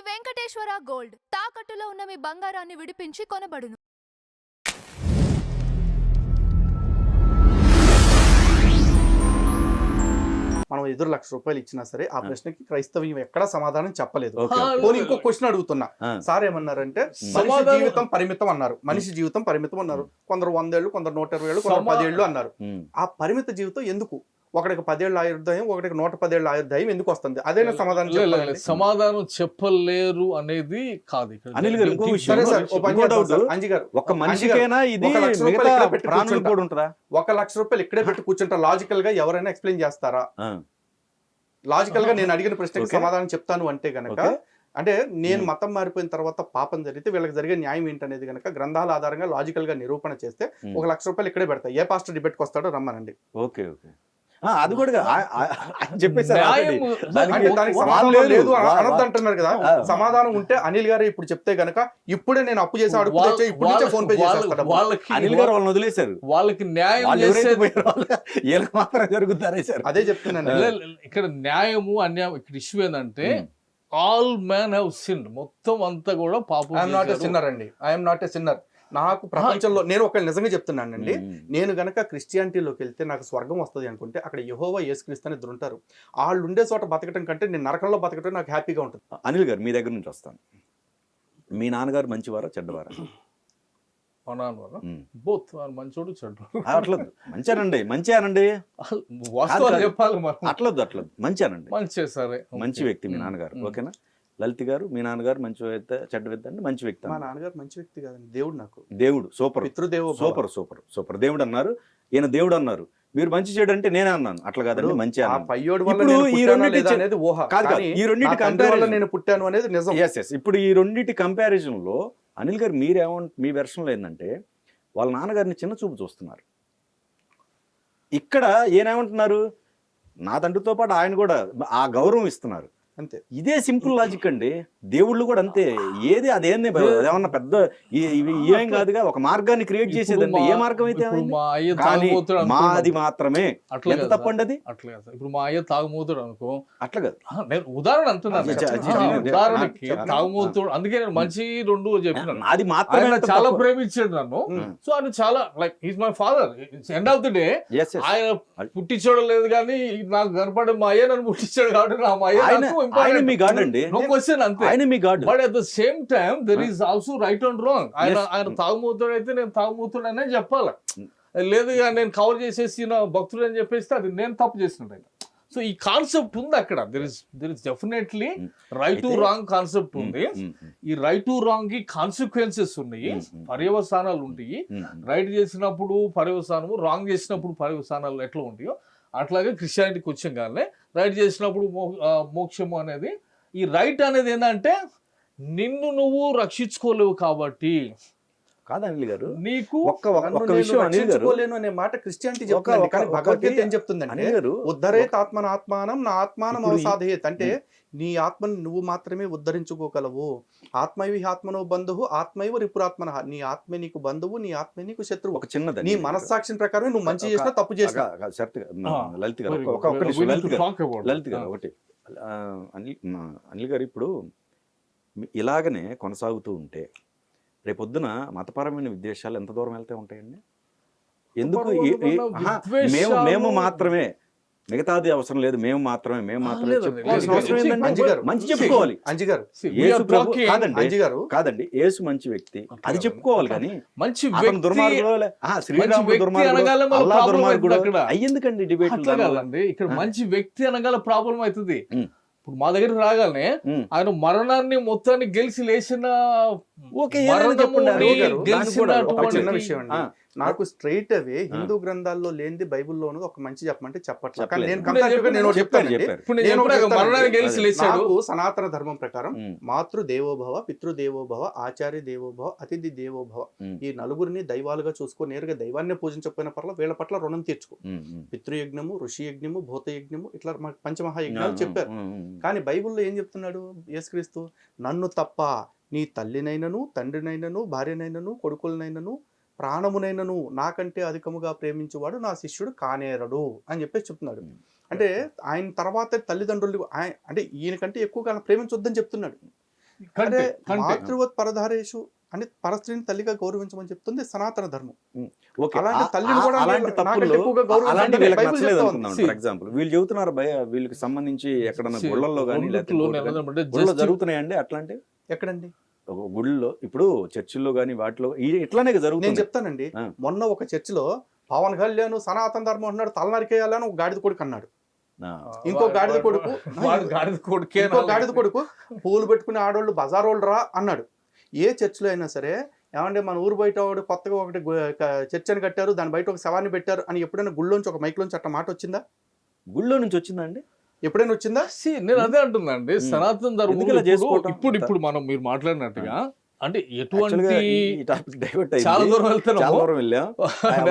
Venkateswara gold తాకట్టులో ఉన్న మీ బంగారాన్ని విడిపించి కొనబడును. మనం ఎదురు ₹1,00,000 ఇచ్చినా సరే ఆ ప్రశ్నకి క్రైస్తవ్యం ఎక్కడా సమాధానం చెప్పలేదు. Okay. పోనీ ఇంకో క్వశ్చన్ అడుగుతున్నా. సార్ ఏమన్నారంటే మనిషి జీవితం పరిమితం అన్నారు. మనిషి జీవితం పరిమితం అన్నారు. కొందరు 100 ఏళ్ళు, కొందరు 120 ఏళ్ళు, కొందరు 10 ఏళ్ళు అన్నారు. ఆ పరిమిత జీవితం ఎందుకు? ఒకటికి 10 ఏళ్ళ ఆయుర్దాయం, ఒకటికి 110 ఏళ్ళ ఆయుర్దాయం ఎందుకు వస్తుంది? అదేనా సమాధానం చెప్పాలి? సమాధానం చెప్పలేరు అనేది కాదు. ఇక్కడ అనిల్ గారు ఇంకో విషయం, సరే సార్, ఓ పని చేద్దాం సార్. అంజి గారు, ఒక మనిషికైనా ఇది ₹1,00,000 మిగతా ఇక్కడ పెట్టి ప్రాణులకు కూర్చుంటా. కూడా ఉంటుందా? ₹1,00,000 ఇక్కడే పెట్టి కూర్చుంటా. లాజికల్ గా ఎవరైనా ఎక్స్ప్లెయిన్ చేస్తారా? లాజికల్ గా నేను అడిగిన ప్రశ్నకి సమాధానం చెప్తాను అంటే గనక, అంటే నేను మతం మారిపోయిన తర్వాత పాపం జరిగితే వీళ్ళకి జరిగే న్యాయం ఏంటనేది గనక గ్రంథాల ఆధారంగా లాజికల్ గా నిరూపణ చేస్తే ₹1,00,000 ఇక్కడే పెడతా. ఏ పాస్టర్ డిబేట్ కి వస్తాడో రమ్మనండి. ఓకే ఓకే, అది కూడా చెప్పేసారు. దానికి సమాధానం లేదు అనొద్దు అంటున్నారు కదా. సమాధానం ఉంటే అనిల్ గారు ఇప్పుడు చెప్తే గనక ఇప్పుడే నేను అప్పు చేసి అడుగు తెచ్చే ఇప్పుడు నుంచే ఫోన్ పే చేసేస్తాడు. అనిల్ గారు వాళ్ళని వదిలేశారు. వాళ్ళకి న్యాయం వీళ్ళకి మాత్రం జరుగుతారే సార్. అదే చెప్తున్నాను. ఇక్కడ న్యాయము అన్యాయం ఇక్కడ ఇష్యూ ఏంటంటే ఆల్ మ్యాన్ హ్యావ్ సిన్, మొత్తం అంతా కూడా పాపం. ఐఎమ్ నాట్ ఏ సిన్నర్ అండి. I'm not a sinner. నాకు ప్రపంచంలో నేను ఒక నిజంగా చెప్తున్నానండి, నేను గనక క్రిస్టియానిటీలోకి వెళ్తే నాకు స్వర్గం వస్తుంది అనుకుంటే అక్కడ యెహోవా యేసుక్రీస్తు అని ఇద్దరు ఉంటారు. వాళ్ళు ఉండే చోట బతకటం కంటే నేను నరకంలో బతకటం నాకు హ్యాపీగా ఉంటుంది. అనిల్ గారు మీ దగ్గర నుంచి వస్తాను. మీ నాన్నగారు మంచివారా చెడ్డవారా? బోత్ మంచోడు చెడ్డు. అట్లదు మంచానండి, మంచిగానండి, వాస్తవాలు చెప్పాలి. అట్లదు అట్లదు మంచిగానండి, మంచి సరే మంచి వ్యక్తి మీ నాన్నగారు. ఓకేనా? లలిత్ గారు, మీ నాన్నగారు మంచి వ్యక్తి చెడ్డ వ్యక్తి అంటే మంచి వ్యక్తి. మా నాన్నగారు మంచి వ్యక్తి కాదండి, దేవుడు. నాకు దేవుడు సూపర్, పితృదేవో సూపర్ సూపర్ సూపర్. దేవుడు అన్నారు, ఈయన దేవుడు అన్నారు. మీరు మంచి చెడు అంటే నేనే అన్నాను, అట్లా కాదండి మంచి. నేను పుట్టాను అనేది నిజం. ఇప్పుడు ఈ రెండింటి కంపారిజన్ లో అనిల్ గారు మీ వెర్షన్లో ఏంటంటే వాళ్ళ నాన్నగారిని చిన్న చూపు చూస్తున్నారు. ఇక్కడ ఏమేమంటున్నారు, నా తండ్రితో పాటు ఆయన కూడా ఆ గౌరవం ఇస్తున్నారు. అంతే. ఇదే సింపుల్ లాజిక్ అండి. దేవుళ్ళు కూడా అంతే. ఏది అదేంది అదేమన్నా పెద్ద ఏం కాదుగా, ఒక మార్గాన్ని క్రియేట్ చేసేదండి. ఏ మార్గం అయితే మాది మాత్రమే. ఎంత తప్పండి అది? అట్లా ఇప్పుడు మా అయ్య తాగుమూతుడు అనుకో, అట్లా కాదు. నేను ఉదాహరణ అంటున్నాను. ఉదాహరణకి తాగుమూతుడు, అందుకే నేను మంచి రెండు చెప్పినాను. అది మాత్రమే. చాలా ప్రేమించాడు నన్ను. సో ఆయన చాలా like he's my father. End of the day ఆయన పుట్టించడం లేదు కానీ నాకు కనపడే మా అయ్య నన్ను పుట్టించాడు కాబట్టి నా మా అయ్య ఆయన మీ గాడ్ అండి. నో క్వశ్చన్, అంతే. ఆయన మీ god. But at the same time there is also right and wrong. ఆయన తాగుమూతుడు అయితే నేను తాగుమూతుడు అనే చెప్పాలి. లేదు నేను కవర్ చేసేసి భక్తుడు అని చెప్పేస్తే అది నేను తప్పు చేసినట్టు. సో ఈ కాన్సెప్ట్ ఉంది అక్కడ. There is definitely right to wrong concept ఉంది. ఈ రైట్ టు రాంగ్ కి కాన్సిక్వెన్సెస్ ఉన్నాయి, పర్యవసానాలు ఉంటాయి. రైట్ చేసినప్పుడు పర్యవసానము, రాంగ్ చేసినప్పుడు పర్యవసానాలు ఎట్లా ఉంటాయో అట్లాగే క్రిస్టియానిటీకి వచ్చాం కానీ రైట్ చేసినప్పుడు మోక్షము అనేది. ఈ రైట్ అనేది ఏంటంటే నిన్ను నువ్వు రక్షించుకోలేవు కాబట్టి కాదు అనిల్ గారు, నీకు ఒక్క విషయం రక్షించుకోలేను అనే మాట క్రిస్టియానిటీ చెప్తుంది. కానీ భగవద్గీత ఏం చెప్తుందంటే ఉద్ధరేత్ ఆత్మన ఆత్మానం నా ఆత్మానం అవసాధయేత్ అంటే నీ ఆత్మను నువ్వు మాత్రమే ఉద్ధరించుకోగలవు. ఆత్మైవి ఆత్మనో బంధువు ఆత్మైవ రిపురాత్మన. నీ ఆత్మే నీకు బంధువు, నీ ఆత్మే నీకు శత్రువు. ఒక చిన్నది, నీ మనస్సాక్షి ప్రకారం నువ్వు మంచి చేసినా తప్పు చేసినా. లలిత్ గారు లలిత్ గారు ఒకటి, అనిల్ గారు ఇప్పుడు ఇలాగనే కొనసాగుతూ ఉంటే రేపొద్దున మతపరమైన విద్వేషాలు ఎంత దూరం వెళ్తే ఉంటాయండి? ఎందుకు మేము మాత్రమే, మిగతాది అవసరం లేదు, మేము మాత్రమే మంచి చెప్పుకోవాలి. కాదండి, యేసు మంచి వ్యక్తి అది చెప్పుకోవాలి. కానీ మంచి దుర్మార్గుడు, శ్రీరాముడు దుర్మార్గుడు అయ్యేందుకండి డిబేట్? ఇక్కడ మంచి వ్యక్తి అనగాల ప్రాబ్లం అవుతుంది. ఇప్పుడు మా దగ్గర రాగానే ఆయన మరణాన్ని మొత్తాన్ని గెలిచి లేచిన చిన్న విషయం అండి. నాకు స్ట్రైట్ అవే హిందూ గ్రంథాల్లో లేనిది బైబుల్లోనూ ఒక మంచి చెప్పమంటే చెప్పట్లేదు. నాకు సనాతన ధర్మం ప్రకారం మాతృదేవోభవ, పితృదేవోభవ, ఆచార్య దేవోభవ, అతిథి దేవోభవ ఈ నలుగురిని దైవాలుగా చూసుకో. నేరుగా దైవాన్ని పూజించకపోయిన పర్ల వీళ్ళ పట్ల రుణం తీర్చుకో. పితృయజ్ఞము, ఋషి యజ్ఞము, భూతయజ్ఞము ఇట్లా పంచమహాయజ్ఞాలు చెప్పారు. కానీ బైబుల్లో ఏం చెప్తున్నాడు యేసుక్రీస్తు? నన్ను తప్ప నీ తల్లినైనను, తండ్రినైనను, భార్యనైనను, కొడుకులనైనను, ప్రాణమునైనను నాకంటే అధికముగా ప్రేమించేవాడు నా శిష్యుడు కానేరడు అని చెప్పేసి చెప్తున్నాడు. అంటే ఆయన తర్వాత తల్లిదండ్రులు అంటే ఈయనకంటే ఎక్కువగా ప్రేమించొద్దని చెప్తున్నాడు. కంటే మాతృవత్ పరధారేషు అని పరస్త్రీని తల్లిగా గౌరవించమని చెప్తుంది సనాతన ధర్మం. ఓకే, అలాంటి తల్లిని కూడా అలాంటి నాకంటే తప్పులు ఎక్కువగా గౌరవించాలని అలాంటి వీళ్ళకి బైబిల్ నచ్చలేదు చెప్తా అనుకుందాం. ఉంది. ఫర్ ఎగ్జాంపుల్ వీళ్ళు చెబుతున్నారు వీళ్ళకి సంబంధించి ఎక్కడన్నా గుళ్ళల్లో కానీ లేకపోతే గుళ్ళో జస్ట్ జరుగుతున్నాయండి అట్లాంటి ఎక్కడండి ఒక గుళ్ళో ఇప్పుడు చర్చిల్లో కానీ వాటిలో ఇట్లానే నేను జరుగుతుంది. చెప్తానండి, ఆ. మొన్న ఒక చర్చిలో పవన్ కళ్యాణ్ సనాతన ధర్మం అన్నాడు, తలనరికేయాలని ఒక గాడిద కొడుకు అన్నాడు. ఇంకో గాడిద కొడుకు ఇంకో గాడిద కొడుకు పూలు పెట్టుకునే ఆడోళ్ళు బజారోళ్ళు రా అన్నాడు. ఏ చర్చిలో అయినా సరే ఏమంటే మన ఊరు బయట వాడు కొత్తగా ఒకటి చర్చ్ అని కట్టారు, దాని బయట ఒక శవాన్ని పెట్టారు అని ఎప్పుడైనా గుళ్ళోంచి ఒక మైక్లోంచి అట్ట మాట వచ్చిందా? గుళ్ళో నుంచి వచ్చిందా అండి? ఎప్పుడైనా వచ్చిందా? నేను అదే అంటున్నాండి, సనాతన ధర్మం ఎందుకు ఇలా చేసుకోవటం? ఇప్పుడు మనం మీరు మాట్లాడినట్టుగా అంటే ఎటువంటి Actually గా ఈ topic divert అయింది. చాలా దూరం చాలా వెళ్తున్నాము. దూరం వెళ్ళాం.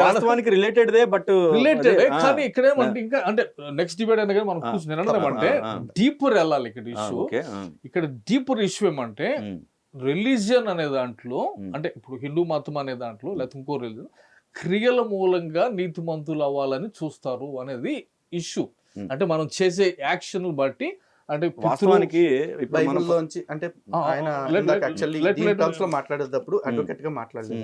వాస్తవానికి రిలేటెడే బట్ రిలేటెడ్ కానీ ఇక్కడ ఏమంటే ఇంకా అంటే నెక్స్ట్ డిబేట్ అయినా కానీ మనం కూర్చొని ఏమంటే డీపర్ వెళ్ళాలి ఇక్కడ ఇష్యూ. ఇక్కడ డీపర్ ఇష్యూ ఏమంటే రిలీజియన్ అనే దాంట్లో అంటే ఇప్పుడు హిందూ మతం అనే దాంట్లో లేకపోతే ఇంకో రిలీజన్ క్రియల మూలంగా నీతిమంతులు అవ్వాలని చూస్తారు అనేది ఇష్యూ. అంటే మనం చేసే యాక్షన్ బట్టి అంటే వాస్తవానికి ఇప్పుడు మనం బైబిల్లోంచి అంటే ఆయన యాక్చువల్లీ దీని టర్మ్స్ లో మాట్లాడేటప్పుడు అడ్వకేట్ గా మాట్లాడలేదు,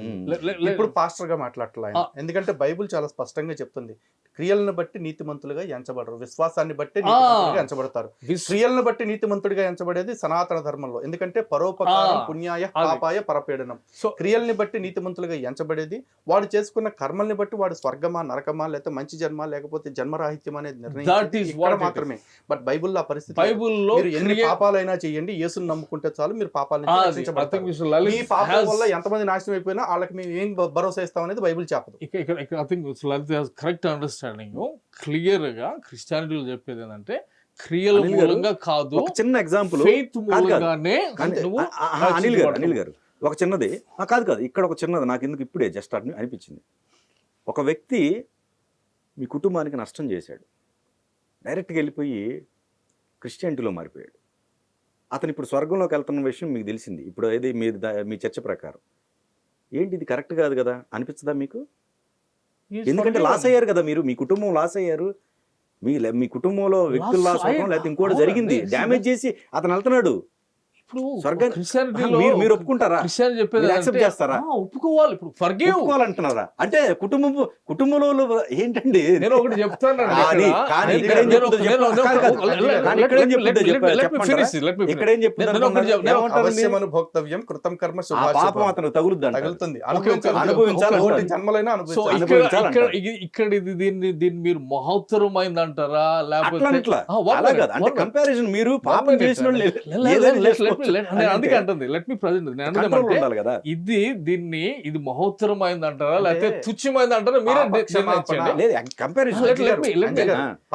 ఇప్పుడు పాస్టర్ గా మాట్లాడలేదు ఆయన. ఎందుకంటే బైబిల్ చాలా స్పష్టంగా చెప్తుంది, క్రియలను బట్టి నీతిమంతులుగా ఎంచబడరు, విశ్వాసాన్ని బట్టి నీతిమంతులుగా ఎంచబడతారు. క్రియలను బట్టి నీతిమంతుడిగా ఎంచబడేది సనాతన ధర్మంలో. ఎందుకంటే పరోపకారం పుణ్యాయ పాపాయ పరపీడనం. క్రియల్ని బట్టి నీతిమంతులుగా ఎంచబడేది వాడు చేసుకున్న కర్మల్ని బట్టి వాడు స్వర్గమా నరకమా లేకపోతే మంచి జన్మ లేకపోతే జన్మరాహిత్యం అనేది నిర్ణయం మాత్రమే. బట్ బైబిల్లో ఆ పరిస్థితి, మీరు ఎన్ని పాపాలైనా చేయండి, యేసుని నమ్ముకుంటే చాలు మీరు పాపాల నుంచి రక్షించబడతారు. మీ పాపం వల్ల ఎంతమంది నాశనం అయిపోయినా వాళ్ళకి మేము ఏం భరోసా ఇస్తాం అనేది బైబిల్ చెప్పదు. I think correct understanding. Clear గా క్రిస్టియానిటీలో చెప్పేది ఏంటంటే క్రియల మూలంగా కాదు, చిన్న ఎగ్జాంపుల్ ఫెయిత్ మూలంగానే. అనిల్ గారు ఒక చిన్నది కాదు ఇక్కడ ఒక చిన్నది నాకు ఎందుకు ఇప్పుడే జస్ట్ అనిపించింది. ఒక వ్యక్తి మీ కుటుంబానికి నష్టం చేశాడు, డైరెక్ట్గా వెళ్ళిపోయి క్రిస్టియానిటీలో మారిపోయాడు. అతను ఇప్పుడు స్వర్గంలోకి వెళ్తున్న విషయం మీకు తెలిసింది. ఇప్పుడు ఏది మీ చర్చ ప్రకారం ఏంటి ఇది కరెక్ట్ కాదు కదా అనిపించదా మీకు? ఎందుకంటే లాస్ అయ్యారు కదా మీరు, మీ కుటుంబం లాస్ అయ్యారు, మీ కుటుంబంలో వ్యక్తులు లాస్ అవ్వడం లేకపోతే ఇంకోటి జరిగింది, డ్యామేజ్ చేసి అతను వెళ్తున్నాడు. ఇప్పుడు మీరు ఒప్పుకుంటారా? యాక్సెప్ట్ చేస్తారా? ఒప్పుకోవాలి. ఇప్పుడు ఒప్పుకోవాలంటున్నారా? అంటే కుటుంబంలో ఏంటండి? నేను ఒకటి చెప్తాను, భోక్తవ్యం కృతం కర్మ పాపం అతను తగులుతుంది, ఇక్కడ దీన్ని మీరు మహోత్తరమైంది అంటారా లేకపోతే అంటే కంపారిజన్ మీరు పాపం చేసిన అందుకే అంటుంది లెట్ మీ ప్రజెంట్ ఇది మహోత్తరమైంది అంటారా లేకపోతే తుచ్చమైంది అంటారా మీరే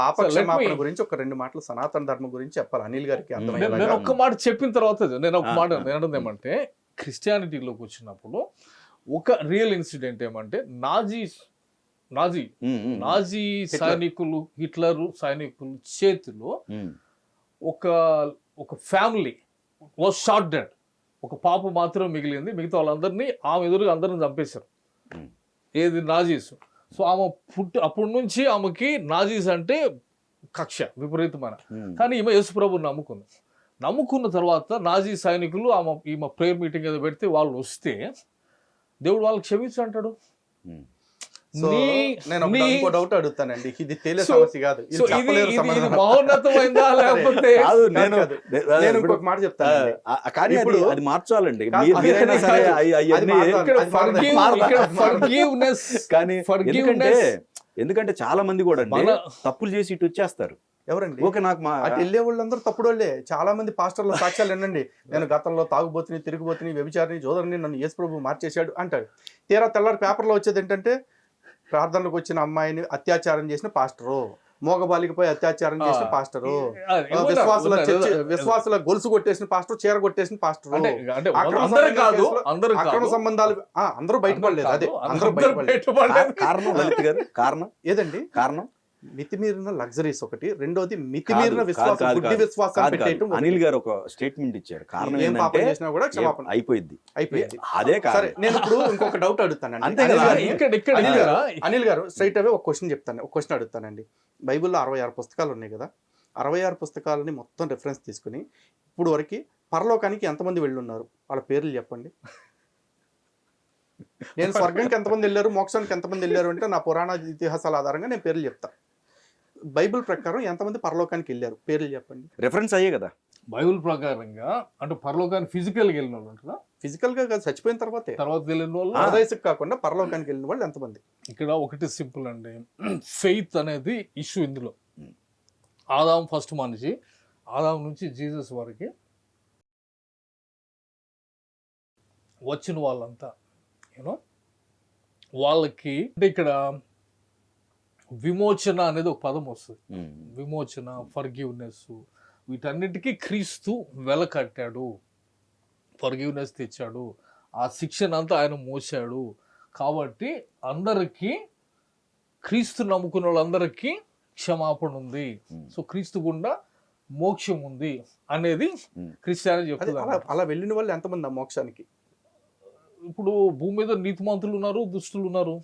పాప క్షమాపణ గురించి ఒక రెండు మాటలు సనాతన ధర్మం గురించి చెప్పాలి అనిల్ గారికి. నేను ఒక్క మాట చెప్పిన తర్వాత నేను ఒక మాట నేను ఏమంటే క్రిస్టియానిటీలోకి వచ్చినప్పుడు ఒక రియల్ ఇన్సిడెంట్ ఏమంటే నాజీ సైనికులు హిట్లర్ సైనికులు చేతిలో ఒక ఫ్యామిలీ వాజ్ షాట్ డెడ్. ఒక పాప మాత్రం మిగిలింది, మిగతా వాళ్ళందరినీ ఆమె ఎదురుగా అందరిని చంపేశారు. ఏది నాజీస్. సో ఆమె అప్పటి నుంచి ఆమెకి నాజీస్ అంటే కక్ష విపరీతమైన. కానీ ఈమె యేసుప్రభుని నమ్ముకున్న తర్వాత నాజీ సైనికులు ఈమె ప్రేయర్ మీటింగ్ ఏదో పెడితే వాళ్ళు వస్తే దేవుడు వాళ్ళకి క్షమించు అంటాడు. నేను ఇంకో డౌట్ అడుగుతానండి, ఇది తేలే సమస్య కాదు, మహోన్నతమైందా లేకపోతే నేను ఇంకొక మాట చెప్తాను, కానీ అది మార్చాలండి. ఎందుకంటే చాలా మంది కూడా తప్పులు చేసి ఇటు వచ్చేస్తారు. ఎవరండి? ఓకే, నాకు అటు వెళ్ళే వాళ్ళందరూ తప్పుడు వాళ్ళే. చాలా మంది పాస్టర్ల సాక్ష్యాలు వినండి, నేను గతంలో తాగుబోతుని తిరుగుబోతుని వ్యభిచారిని జోదరిని నన్ను యేసుప్రభు మార్చేశాడు అంటాడు. తీరా తెల్లారి పేపర్లో వచ్చేది ఏంటంటే ప్రార్థనలకు వచ్చిన అమ్మాయిని అత్యాచారం చేసిన పాస్టరు, మోగబాలికపై అత్యాచారం చేసిన పాస్టరు, విశ్వాసుల గొలుసు కొట్టేసిన పాస్టర్, చీర కొట్టేసిన పాస్టరు, అక్రమ సంబంధాలు అందరూ బయటపడలేదు. అదే అందరూ బయటపడలేదు. కారణం ఏదండి? కారణం మితిమీరిన లగ్జరీస్ ఒకటి, రెండోది మితిమీరిన విశ్వాసం, గుడ్డి విశ్వాసం పెట్టేయటం. అనిల్ గారు ఒక స్టేట్మెంట్ ఇచ్చారు, కారణం ఏం పాపం చేసినా కూడా క్షమాపణ అయిపోయింది. అదే సరే, నేను ఇప్పుడు ఇంకొక డౌట్ అడుగుతానండి. అనిల్ గారు స్ట్రైట్ అవే ఒక క్వశ్చన్ అడుగుతానండి. బైబిల్లో 66 పుస్తకాలు ఉన్నాయి కదా, 66 పుస్తకాలని మొత్తం రిఫరెన్స్ తీసుకుని ఇప్పుడు వరకు పరలోకానికి ఎంతమంది వెళ్ళున్నారు వాళ్ళ పేర్లు చెప్పండి. నేను స్వర్గానికి ఎంతమంది వెళ్ళారు, మోక్షానికి ఎంతమంది వెళ్ళారు అంటే నా పురాణ ఇతిహాసాల ఆధారంగా నేను పేర్లు చెప్తా. బైబిల్ ప్రకారం ఎంతమంది పరలోకానికి వెళ్ళారు పేర్లు చెప్పండి. రెఫరెన్స్ అయ్యే కదా. బైబిల్ ప్రకారంగా అంటే పరలోకానికి ఫిజికల్గా వెళ్ళిన వాళ్ళు అంటారా? ఫిజికల్ గా కాదు, చచ్చిపోయిన తర్వాతే. తర్వాత వెళ్ళిన వాళ్ళు పరదేశకు కాకుండా పరలోకానికి వెళ్ళిన వాళ్ళు ఎంతమంది? ఇక్కడ ఒకటి సింపుల్ అండి, ఫెయిత్ అనేది ఇష్యూ ఇందులో. ఆదాం ఫస్ట్ మనిషి, ఆదాం నుంచి జీసస్ వరకు వచ్చిన వాళ్ళంతా యూనో వాళ్ళకి అంటే ఇక్కడ విమోచన అనేది ఒక పదం వస్తుంది. విమోచన, ఫర్గివ్నెస్, వీటన్నిటికీ క్రీస్తు వెల కట్టాడు, ఫర్గివ్నెస్ తెచ్చాడు, ఆ శిక్షణ అంతా ఆయన మోసాడు. కాబట్టి అందరికీ, క్రీస్తు నమ్ముకున్న వాళ్ళందరికీ క్షమాపణ ఉంది. సో క్రీస్తు గుండా మోక్షం ఉంది అనేది క్రిస్టియానిటీ చెప్తుంది. అలా వెళ్ళిన వాళ్ళు ఎంతమంది ఆ మోక్షానికి? ఇప్పుడు భూమి మీద నీతిమంతులు ఉన్నారు, దుష్టులు ఉన్నారు.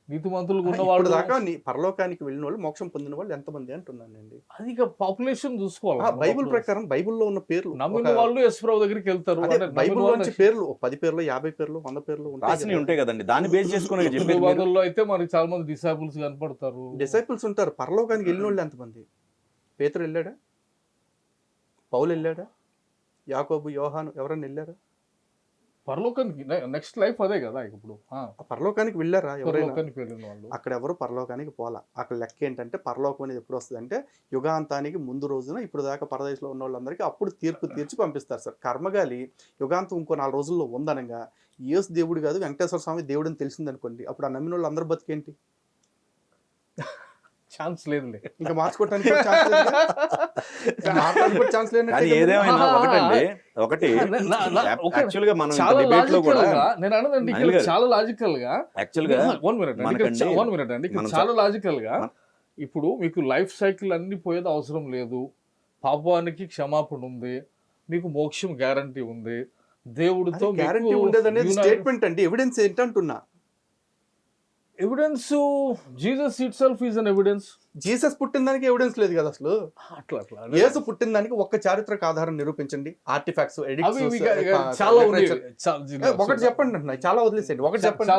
నీతిమంతులు ఉన్న ఇప్పుడు వాళ్ళు దాకా పరలోకానికి వెళ్ళిన వాళ్ళు, మోక్షం పొందిన వాళ్ళు ఎంతమంది అంటున్నానండి. అది ఇక పాపులేషన్ చూసుకోవాలి. బైబిల్ ప్రకారం బైబిల్లో ఉన్న పేర్లు, నమ్మిన వాళ్ళు యేసుప్రభు దగ్గరికి వెళ్తారు. బైబిల్ నుంచి పేర్లు 10 పేర్లు, 50 పేర్లు, 100 పేర్లు రాసినవి ఉంటాయి కదండి, దాన్ని బేస్ చేసుకుని చెప్పేది మీరు. వాదల్లో అయితే మనకి చాలా మంది డిసైపుల్స్ కనపడతారు. డిసైపుల్స్ ఉంటారు. పరలోకానికి వెళ్ళిన వాళ్ళు ఎంతమంది? పేతురు వెళ్ళాడా? పౌలు వెళ్ళాడా? యాకోబు, యోహాను ఎవరన్నా వెళ్ళారా? పరలోకానికి నెక్స్ట్ లైఫ్ అదే కదా. ఇప్పుడు పరలోకానికి వెళ్ళారా ఎవరైనా? పరలోకానికి వెళ్ళిన వాళ్ళు అక్కడ ఎవరు పరలోకానికి పోలా. అక్కడ లెక్క ఏంటంటే పరలోకం అనేది ఎప్పుడు వస్తుంది అంటే యుగాంతానికి ముందు రోజున, ఇప్పుడు దాకా పరదేశంలో ఉన్న వాళ్ళందరికీ అప్పుడు తీర్పు తీర్చి పంపిస్తారు సార్. కర్మగాలి యుగాంతం ఇంకో 4 రోజుల్లో ఉందనగా యేసు దేవుడు కాదు, వెంకటేశ్వర స్వామి దేవుడు అని తెలిసిందనుకోండి, అప్పుడు ఆ నమ్మిన వాళ్ళు అందరు బతికేంటి? ఛాన్స్ లేదులే. ఇంకా మార్చుకోవడానికి ఛాన్స్ లేదు. కానీ ఏదేమైనా ఒకటి యాక్చువల్ గా మనం చాలా డిబేట్ లో కూడా నేను అన్నదండి ఇక్కడ చాలా లాజికల్ గా యాక్చువల్ గా 1 మినిట్ అండి ఇక్కడ చాలా లాజికల్ గా ఇప్పుడు మీకు లైఫ్ సైకిల్ అన్ని పోయేది అవసరం లేదు, పాపానికి క్షమాపణ ఉంది, మీకు మోక్షం గ్యారంటీ ఉంది, దేవుడితో గ్యారంటీ ఉండేదనేది స్టేట్మెంట్ అండి. ఎవిడెన్స్ ఏంటంటున్నా? Evidence Jesus itself is an evidence. Jesus పుట్టిన దానికి ఎవిడెన్స్ లేదు కదా అసలు. అట్లా యేసు పుట్టిన దానికి ఒక్క చారిత్రక ఆధారం నిరూపించండి. ఆర్టిఫాక్ట్స్, చాలా ఒకటి చెప్పండి అంటున్నా, చాలా వదిలేసేయండి. ఒకటి చెప్పండి,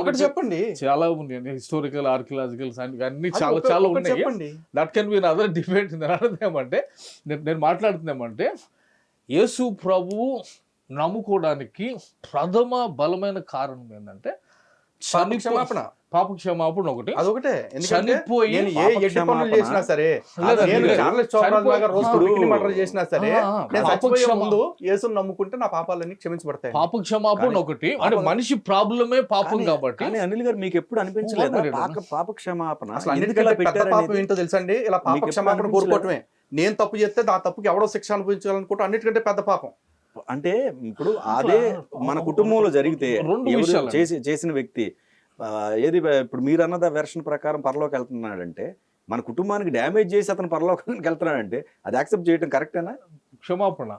ఒకటి చెప్పండి. చాలా ఉన్నాయి, హిస్టారికల్, ఆర్కియలాజికల్ అన్ని చాలా ఉన్నాయి. చెప్పండి. That can be other debate. ఏమంటే నేను మాట్లాడుతున్నామంటే యేసు ప్రభువు నమ్ముకోవడానికి ప్రథమ బలమైన కారణం ఏంటంటే క్షమాపణ, పాప క్షమాపణ ఒకటి. అదొకటే. చనిపోయి నేను ఏ ఎడ్డి పనులు చేసినా సరే, నేను చార్లెస్ చౌరాజ్ లాగా రోజు పికిని మర్డర్ చేసినా సరే, నేను చచ్చిపోయే ముందు యేసుని నమ్ముకుంటే నా పాపాలన్నీ క్షమించబడతాయి. పాప క్షమాపణ ఒకటి. అంటే మనిషి ప్రాబ్లమే పాపం కాబట్టి. కానీ అనిల్ గారు మీకు ఎప్పుడు అనిపించలేదా పాప క్షమాపణ అసలు అన్నిటికంటే పెద్ద పాపం ఏంటో తెలుసండి? ఇలా పాప క్షమాపణ కోరుకోవటమే. నేను తప్పు చేస్తే ఆ తప్పుకి ఎవడో శిక్ష అనుభవించాలనుకుంటే అన్నిటికంటే పెద్ద పాపం. అంటే ఇప్పుడు అదే మన కుటుంబంలో జరిగితే చేసిన వ్యక్తి ఏది ఇప్పుడు మీరు అన్నది వెర్షన్ ప్రకారం పరలోకి వెళ్తున్నాడంటే, మన కుటుంబానికి డ్యామేజ్ చేసి అతను పరలోకానికి వెళ్తున్నాడంటే అది యాక్సెప్ట్ చేయడం కరెక్టేనా? క్షమాపణ